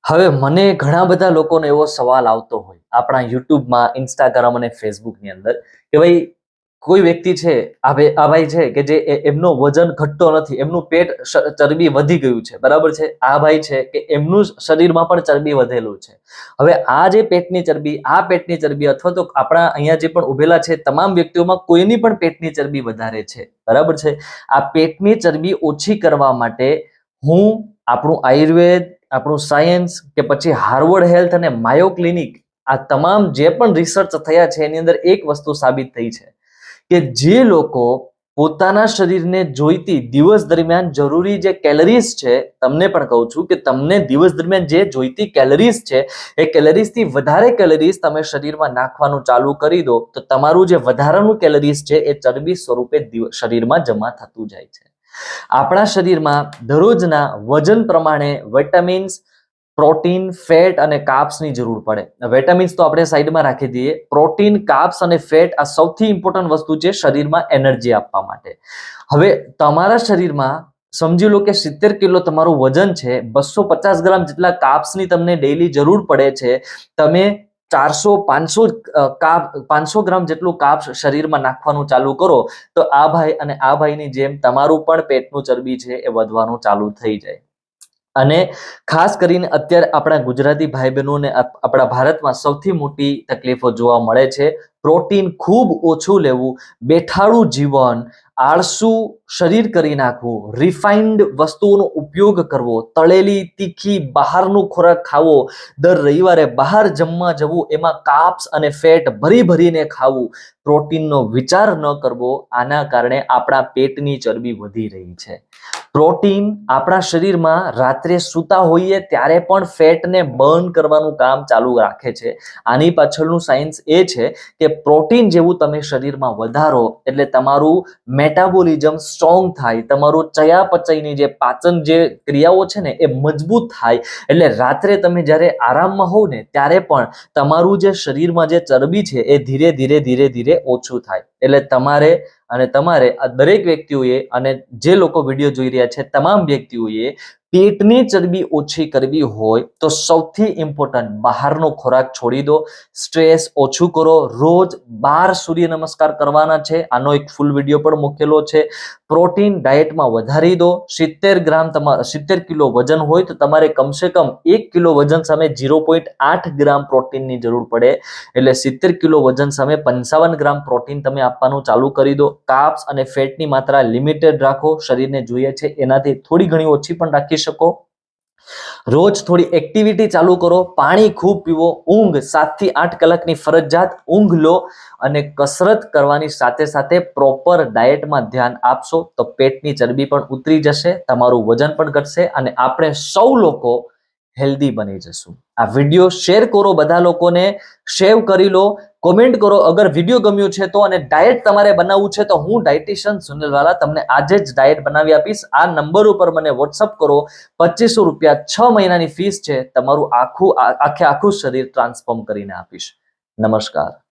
હવે મને ઘણા બધા લોકોનો એવો સવાલ આવતો હોય આપણા યુટ્યુબમાં, ઇન્સ્ટાગ્રામ અને ફેસબુકની અંદર કે ભાઈ કોઈ વ્યક્તિ છે, આ ભાઈ છે કે જે એમનો વજન ઘટતો નથી, એમનું પેટ ચરબી વધી ગયું છે, બરાબર છે. આ ભાઈ છે કે એમનું શરીરમાં પણ ચરબી વધેલું છે. હવે આ જે પેટની ચરબી અથવા તો આપણા અહીંયા જે પણ ઉભેલા છે તમામ વ્યક્તિઓમાં કોઈની પણ પેટની ચરબી વધારે છે, બરાબર છે. આ પેટની ચરબી ઓછી કરવા માટે હું આપણું આયુર્વેદ, આપણું સાયન્સ કે પછી હાર્વર્ડ હેલ્થ અને માયો ક્લિનિક, આ તમામ જે પણ રિસર્ચ થયા છે એની અંદર એક વસ્તુ સાબિત થઈ છે કે જે લોકો પોતાના શરીરને જોઈતી દિવસ દરમિયાન જરૂરી જે કેલરીઝ છે, તમને પણ કહું છું કે તમને દિવસ દરમિયાન જે જોઈતી કેલરીઝ છે એ કેલરીઝથી વધારે કેલરીઝ તમે શરીરમાં નાખવાનું ચાલુ કરી દો તો તમારું જે વધારાનું કેલરીઝ છે એ ચરબી સ્વરૂપે શરીરમાં જમા થતું જાય છે. આપણા શરીરમાં દરરોજના વજન પ્રમાણે વિટામિન્સ, પ્રોટીન, ફેટ અને કાર્બ્સની જરૂર પડે. વિટામિન્સ તો આપણે સાઈડમાં રાખી દઈએ. પ્રોટીન, કાર્બ્સ અને ફેટ આ સૌથી ઇમ્પોર્ટન્ટ વસ્તુ છે શરીરમાં એનર્જી આપવા માટે. હવે તમારા શરીરમાં સમજી લો કે 70 કિલો તમારું વજન છે, 250 ગ્રામ જેટલા કાર્બ્સની તમને ડેઈલી જરૂર પડે છે. તમે 400-500 ગ્રામ જેટલું કાર્બ્સ શરીરમાં નાખવાનું ચાલુ કરો તો આ ભાઈ અને આ ભાઈની જેમ તમારું પણ પેટનું ચરબી છે એ વધવાનું ચાલુ થઈ જાય. અને ખાસ કરીને અત્યારે આપણા ગુજરાતી ભાઈ બહેનોને આપણા ભારતમાં સૌથી મોટી તકલીફો જોવા મળે છે. પ્રોટીન ખૂબ ઓછું લેવું, બેઠાડું જીવન, આળસુ શરીર કરી નાખવું, રિફાઇન્ડ વસ્તુઓનો ઉપયોગ કરવો, તળેલી તીખી બહારનું ખોરાક ખાવો, દર રવિવારે બહાર જમવા જવું, એમાં કાર્બ્સ અને ફેટ ભરી ભરીને ખાવું, પ્રોટીનનો વિચાર ન કરવો, આના કારણે આપણા પેટની ચરબી વધી રહી છે. પ્રોટીન આપણા શરીરમાં રાત્રે સૂતા હોઈએ ત્યારે પણ ફેટને બર્ન કરવાનું કામ ચાલુ રાખે છે. આની પાછળનું સાયન્સ એ છે કે પ્રોટીન જેવું તમે શરીરમાં વધારો એટલે તમારું મેટાબોલિઝમ સ્ટ્રોંગ થાય, તમારું ચયાપચયની જે પાચન જે ક્રિયાઓ છે ને એ મજબૂત થાય. એટલે રાત્રે તમે જ્યારે આરામમાં હોવ ને ત્યારે પણ તમારું જે શરીરમાં જે ચરબી છે એ ધીરે ધીરે ઓછું થાય. એટલે તમારે આ દરેક વ્યક્તિઓએ અને જે લોકો વિડીયો જોઈ રહ્યા છે તમામ વ્યક્તિઓએ પેટની ચરબી ઓછી કરવી હોય તો સૌથી ઇમ્પોર્ટન્ટ બહારનો ખોરાક છોડી દો, સ્ટ્રેસ ઓછું કરો, રોજ 12 સૂર્ય નમસ્કાર કરવાના છે. આનો એક ફૂલ વિડીયો પણ મૂકેલો છે. પ્રોટીન ડાયટમાં વધારી દો. 70 કિલો વજન હોય તો તમારે કમસે કમ 1 કિલો વજન સામે 0.8 ગ્રામ પ્રોટીનની જરૂર પડે. એટલે 70 કિલો વજન સામે 55 ગ્રામ પ્રોટીન તમે આપવાનું ચાલુ કરી દો. કાર્બ્સ અને ફેટની માત્રા લિમિટેડ રાખો. શરીરને જોઈએ છે એનાથી થોડી ઘણી ઓછી પણ રાખી શકો. રોજ થોડી એક્ટિવિટી ચાલુ કરો. પાણી ખૂબ પીવો. ઊંઘ 7 થી 8 કલાકની ફરજિયાત ઊંઘ લો અને કસરત કરવાની સાથે સાથે પ્રોપર ડાયટમાં ધ્યાન આપશો તો પેટની ચરબી પણ ઉતરી જશે, તમારું વજન પણ ઘટશે અને આપણે સૌ લોકો હેલ્ધી બની જશું. આ વિડીયો શેર કરો, બધા લોકોને સેવ કરી લો, કોમેન્ટ કરો અગર વિડીયો ગમ્યો છે તો. અને ડાયટ તમારે બનાવવું છે તો હું ડાયટિશિયન સુનિલવાલા તમને આજે જ ડાયટ બનાવી આપીશ. આ નંબર ઉપર મને વોટ્સઅપ કરો. 2500 રૂપિયા 6 મહિનાની ફીસ છે. તમારું આખું શરીર ટ્રાન્સફોર્મ કરીને આપીશ. નમસ્કાર.